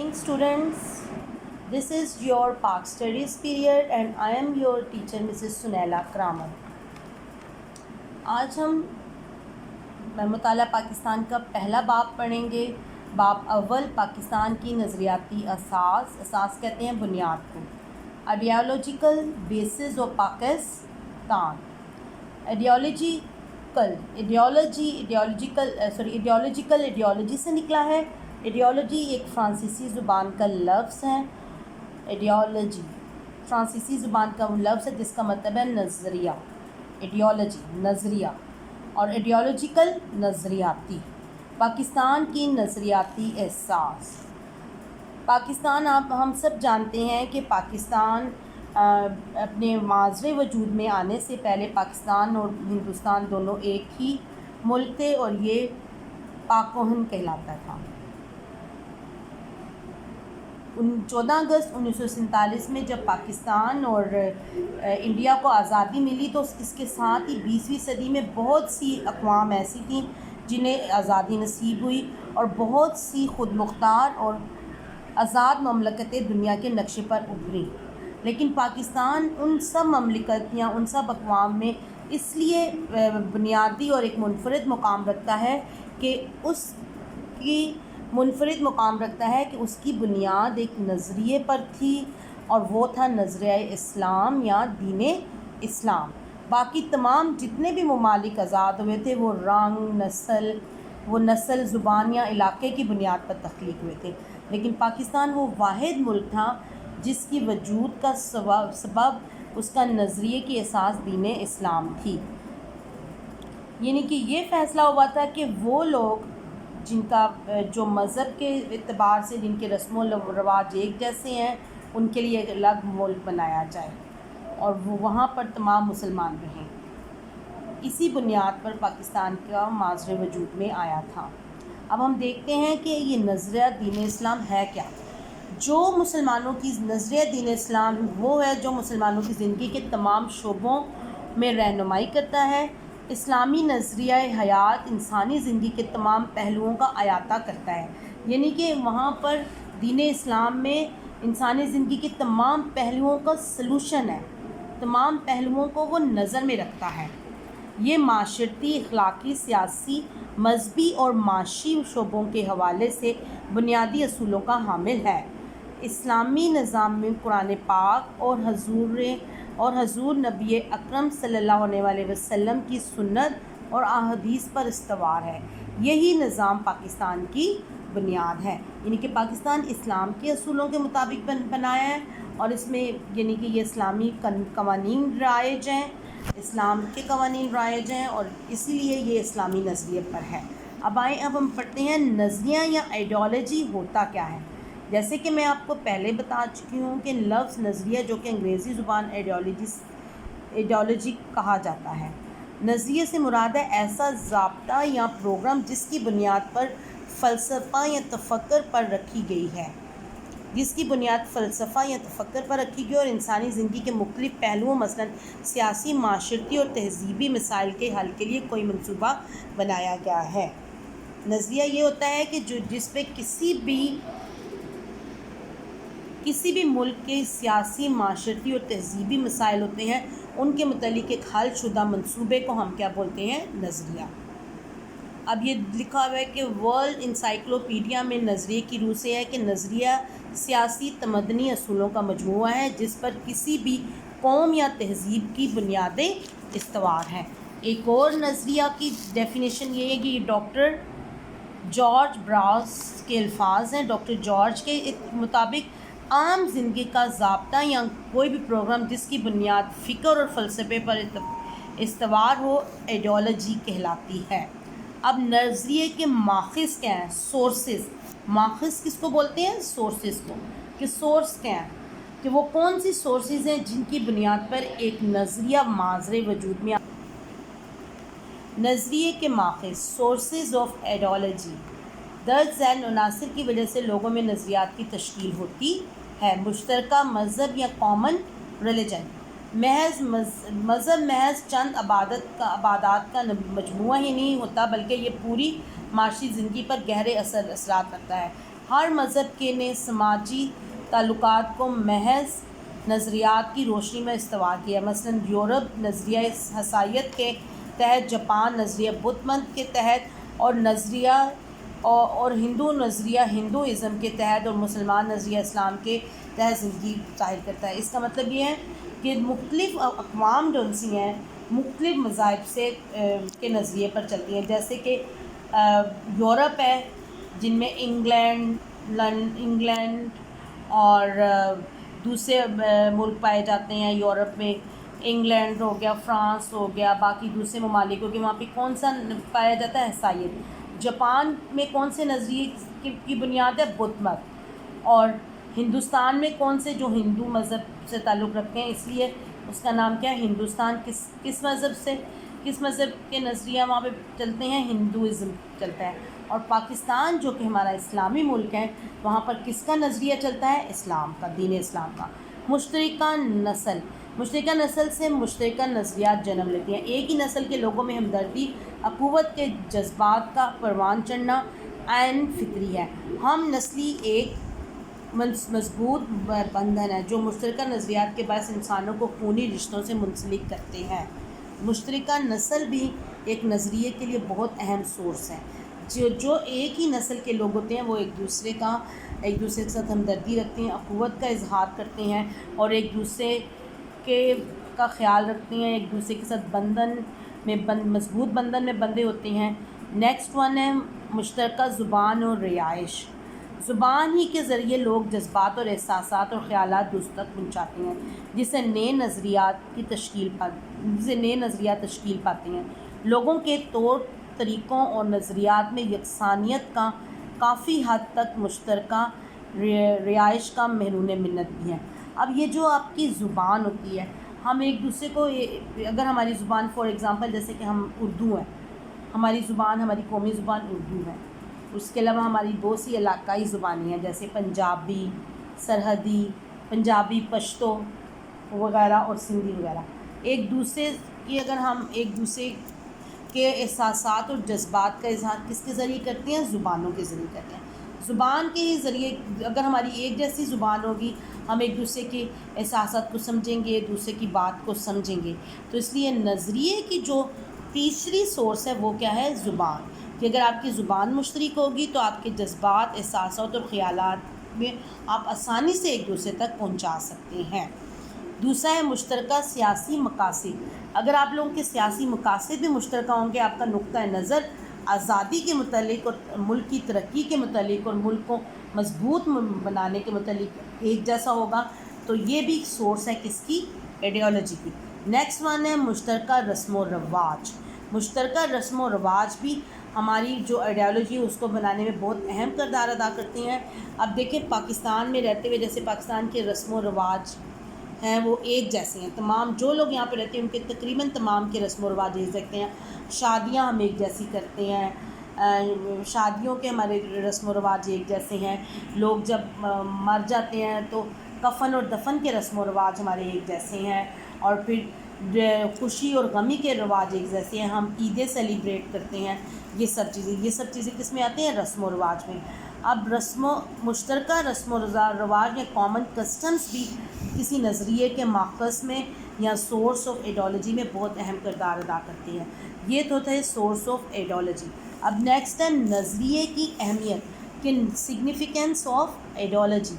morning, students. This is your Park Studies period and I am your teacher Mrs. Sunaila Kramer. آج ہم مطالعہ پاکستان کا پہلا باب پڑھیں گے. باب اول پاکستان کی نظریاتی اساس کہتے ہیں بنیاد کو. Ideological bases of Pakistan. Ideology سے نکلا ہے. ایڈیالوجی ایک فرانسیسی زبان کا لفظ ہے. ایڈیالوجی فرانسیسی زبان کا وہ لفظ ہے جس کا مطلب ہے نظریہ. ایڈیالوجی نظریہ اور ایڈیالوجیکل نظریاتی. پاکستان کی نظریاتی احساس. پاکستان ہم سب جانتے ہیں کہ پاکستان اپنے معاصر وجود میں آنے سے پہلے پاکستان اور ہندوستان دونوں ایک ہی ملک تھے اور یہ پاک و ہند کہلاتا تھا. 14 اگست 1947 میں جب پاکستان اور انڈیا کو آزادی ملی تو اس کے ساتھ ہی 20ویں صدی میں بہت سی اقوام ایسی تھیں جنہیں آزادی نصیب ہوئی اور بہت سی خود مختار اور آزاد مملکتیں دنیا کے نقشے پر ابھریں. لیکن پاکستان ان سب مملکت یا ان سب اقوام میں اس لیے بنیادی اور ایک منفرد مقام رکھتا ہے کہ اس کی بنیاد ایک نظریے پر تھی اور وہ تھا نظریہ اسلام یا دین اسلام. باقی تمام جتنے بھی ممالک آزاد ہوئے تھے وہ رنگ نسل زبان یا علاقے کی بنیاد پر تخلیق ہوئے تھے. لیکن پاکستان وہ واحد ملک تھا جس کی وجود کا سبب اس کا نظریے کی اساس دین اسلام تھی. یعنی کہ یہ فیصلہ ہوا تھا کہ وہ لوگ جن کا جو مذہب کے اعتبار سے جن کے رسم و رواج ایک جیسے ہیں ان کے لیے ایک الگ ملک بنایا جائے اور وہ وہاں پر تمام مسلمان رہیں. اسی بنیاد پر پاکستان کا معاصر وجود میں آیا تھا. اب ہم دیکھتے ہیں کہ یہ نظریہ دین اسلام ہے کیا. جو مسلمانوں کی نظریہ دین اسلام وہ ہے جو مسلمانوں کی زندگی کے تمام شعبوں میں رہنمائی کرتا ہے. اسلامی نظریہ حیات انسانی زندگی کے تمام پہلوؤں کا احاطہ کرتا ہے. یعنی کہ وہاں پر دین اسلام میں انسانی زندگی کے تمام پہلوؤں کا سلوشن ہے. تمام پہلوؤں کو وہ نظر میں رکھتا ہے. یہ معاشرتی، اخلاقی، سیاسی، مذہبی اور معاشی شعبوں کے حوالے سے بنیادی اصولوں کا حامل ہے. اسلامی نظام میں قرآن پاک اور حضور نبی اکرم صلی اللہ علیہ وسلم کی سنت اور احادیث پر استوار ہے. یہی نظام پاکستان کی بنیاد ہے. یعنی کہ پاکستان اسلام کے اصولوں کے مطابق بنایا ہے اور اس میں یعنی کہ یہ اسلامی قوانین رائج ہیں، اسلام کے قوانین رائج ہیں اور اسی لیے یہ اسلامی نظریے پر ہے. اب ہم پڑھتے ہیں نظریہ یا آئیڈیالوجی ہوتا کیا ہے. جیسے کہ میں آپ کو پہلے بتا چکی ہوں کہ لفظ نظریہ جو کہ انگریزی زبان ایڈیالوجی کہا جاتا ہے. نظریے سے مراد ہے ایسا ضابطہ یا پروگرام جس کی بنیاد پر فلسفہ یا تفکر پر رکھی گئی اور انسانی زندگی کے مختلف پہلوؤں مثلا سیاسی، معاشرتی اور تہذیبی مسائل کے حل کے لیے کوئی منصوبہ بنایا گیا ہے. نظریہ یہ ہوتا ہے کہ جس پہ کسی بھی ملک کے سیاسی، معاشرتی اور تہذیبی مسائل ہوتے ہیں ان کے متعلق ایک حل شدہ منصوبے کو ہم کیا بولتے ہیں؟ نظریہ. اب یہ لکھا ہوا ہے کہ ورلڈ انسائکلوپیڈیا میں نظریے کی روح سے ہے کہ نظریہ سیاسی تمدنی اصولوں کا مجموعہ ہے جس پر کسی بھی قوم یا تہذیب کی بنیادیں استوار ہیں. ایک اور نظریہ کی ڈیفینیشن یہ ہے کہ یہ ڈاکٹر جارج براؤس کے الفاظ ہیں. ڈاکٹر جارج کے مطابق عام زندگی کا ضابطہ یا کوئی بھی پروگرام جس کی بنیاد فکر اور فلسفے پر استوار ہو آئیڈیالوجی کہلاتی ہے. اب نظریے کے ماخذ کیا ہیں؟ سورسز. ماخذ کس کو بولتے ہیں؟ سورسز کو. کہ سورس کیا ہیں؟ کہ وہ کون سی سورسز ہیں جن کی بنیاد پر ایک نظریہ معاصر وجود میں نظریے کے ماخذ سورسز آف ایڈیالوجی. درج ذیل عناصر کی وجہ سے لوگوں میں نظریات کی تشکیل ہوتی ہے. مشترکہ مذہب یا کامن ریلیجن. محض چند عبادات کا مجموعہ ہی نہیں ہوتا بلکہ یہ پوری معاشی زندگی پر گہرے اثرات رکھتا ہے. ہر مذہب کے نے سماجی تعلقات کو محض نظریات کی روشنی میں استوار کیا. مثلاً یورپ نظریہ حسائیت کے تحت، جاپان نظریہ بدھ مت کے تحت، اور ہندو نظریہ ہندوازم کے تحت، اور مسلمان نظریہ اسلام کے تحت زندگی ظاہر کرتا ہے. اس کا مطلب یہ ہے کہ مختلف اقوام جو سی ہیں مختلف مذاہب سے کے نظریے پر چلتی ہیں. جیسے کہ یورپ ہے جن میں انگلینڈ اور دوسرے ملک پائے جاتے ہیں. یورپ میں انگلینڈ ہو گیا، فرانس ہو گیا، باقی دوسرے ممالک ہو گئے. وہاں پہ کون سا پایا جاتا ہے؟ عیسائیت. جاپان میں کون سے نظریے کی بنیاد ہے؟ بدھ مت. اور ہندوستان میں کون سے؟ جو ہندو مذہب سے تعلق رکھتے ہیں، اس لیے اس کا نام کیا ہے؟ ہندوستان. کس مذہب کے نظریہ وہاں پہ چلتے ہیں؟ ہندوازم چلتا ہے. اور پاکستان جو کہ ہمارا اسلامی ملک ہے، وہاں پر کس کا نظریہ چلتا ہے؟ اسلام کا، دین اسلام کا. مشترکہ نسل سے مشترکہ نظریات جنم لیتی ہیں. ایک ہی نسل کے لوگوں میں ہمدردی، اخوت کے جذبات کا پروان چڑھنا عین فطری ہے. ہم نسلی ایک مضبوط بندھن ہے جو مشترکہ نظریات کے باعث انسانوں کو خونی رشتوں سے منسلک کرتے ہیں. مشترکہ نسل بھی ایک نظریے کے لیے بہت اہم سورس ہے. جو ایک ہی نسل کے لوگ ہوتے ہیں وہ ایک دوسرے کے ساتھ ہمدردی رکھتے ہیں، اخوت کا اظہار کرتے ہیں، اور ایک دوسرے کا خیال رکھتے ہیں، ایک دوسرے کے ساتھ مضبوط بندھن میں بندھے ہوتے ہیں. نیکسٹ ون ہے مشترکہ زبان اور رہائش. زبان ہی کے ذریعے لوگ جذبات اور احساسات اور خیالات دوسروں تک پہنچاتے ہیں، جس سے نئے نظریات تشکیل پاتے ہیں. لوگوں کے طور طریقوں اور نظریات میں یکسانیت کا کافی حد تک مشترکہ رہائش کا محرون منت بھی ہے. اب یہ جو آپ کی زبان ہوتی ہے، ہم ایک دوسرے کو اگر ہماری زبان فار ایگزامپل جیسے کہ ہم اردو ہیں، ہماری زبان، ہماری قومی زبان اردو ہے. اس کے علاوہ ہماری بہت سی علاقائی زبانیں ہیں جیسے پنجابی، سرحدی، پنجابی پشتو وغیرہ اور سندھی وغیرہ. ایک دوسرے کی اگر ہم ایک دوسرے کے احساسات اور جذبات کا اظہار کس کے ذریعے کرتے ہیں؟ زبانوں کے ذریعے کرتے ہیں. زبان کے ہی ذریعے اگر ہماری ایک جیسی زبان ہوگی، ہم ایک دوسرے کے احساسات کو سمجھیں گے، دوسرے کی بات کو سمجھیں گے. تو اس لیے نظریے کی جو تیسری سورس ہے وہ کیا ہے؟ زبان. کہ اگر آپ کی زبان مشترک ہوگی تو آپ کے جذبات، احساسات اور خیالات میں آپ آسانی سے ایک دوسرے تک پہنچا سکتے ہیں. دوسرا ہے مشترکہ سیاسی مقاصد. اگر آپ لوگوں کے سیاسی مقاصد بھی مشترکہ ہوں گے، آپ کا نقطہ نظر آزادی کے متعلق اور ملک کی ترقی کے متعلق اور ملک کو مضبوط بنانے کے متعلق ایک جیسا ہوگا، تو یہ بھی سورس ہے کس کی؟ آئیڈیالوجی کی. نیکسٹ ون ہے مشترکہ رسم و رواج. مشترکہ رسم و رواج بھی ہماری جو آئیڈیالوجی ہے اس کو بنانے میں بہت اہم کردار ادا کرتی ہیں. اب دیکھیں پاکستان میں رہتے ہوئے جیسے پاکستان کے رسم و رواج ہیں وہ ایک جیسے ہیں. تمام جو لوگ یہاں پہ رہتے ہیں ان کے تقریباً تمام کے رسم و رواج ایک رکھتے ہیں. شادیاں ہم ایک جیسی کرتے ہیں، شادیوں کے ہمارے رسم و رواج ایک جیسے ہیں. لوگ جب مر جاتے ہیں تو کفن اور دفن کے رسم و رواج ہمارے ایک جیسے ہیں. اور پھر خوشی اور غمی کے رواج ایک جیسے ہیں. ہم عیدیں سیلیبریٹ کرتے ہیں. یہ سب چیزیں کس میں آتے ہیں؟ رسم و رواج میں. اب مشترکہ رسم و رواج یا کامن کسٹمز بھی کسی نظریے کے ماخذ میں یا سورس آف آئیڈیالوجی میں بہت اہم کردار ادا کرتی ہیں. یہ تو ہے سورس آف آئیڈیالوجی. اب نیکسٹ ہے نظریے کی اہمیت کہ سگنیفیکنس آف آئیڈیالوجی.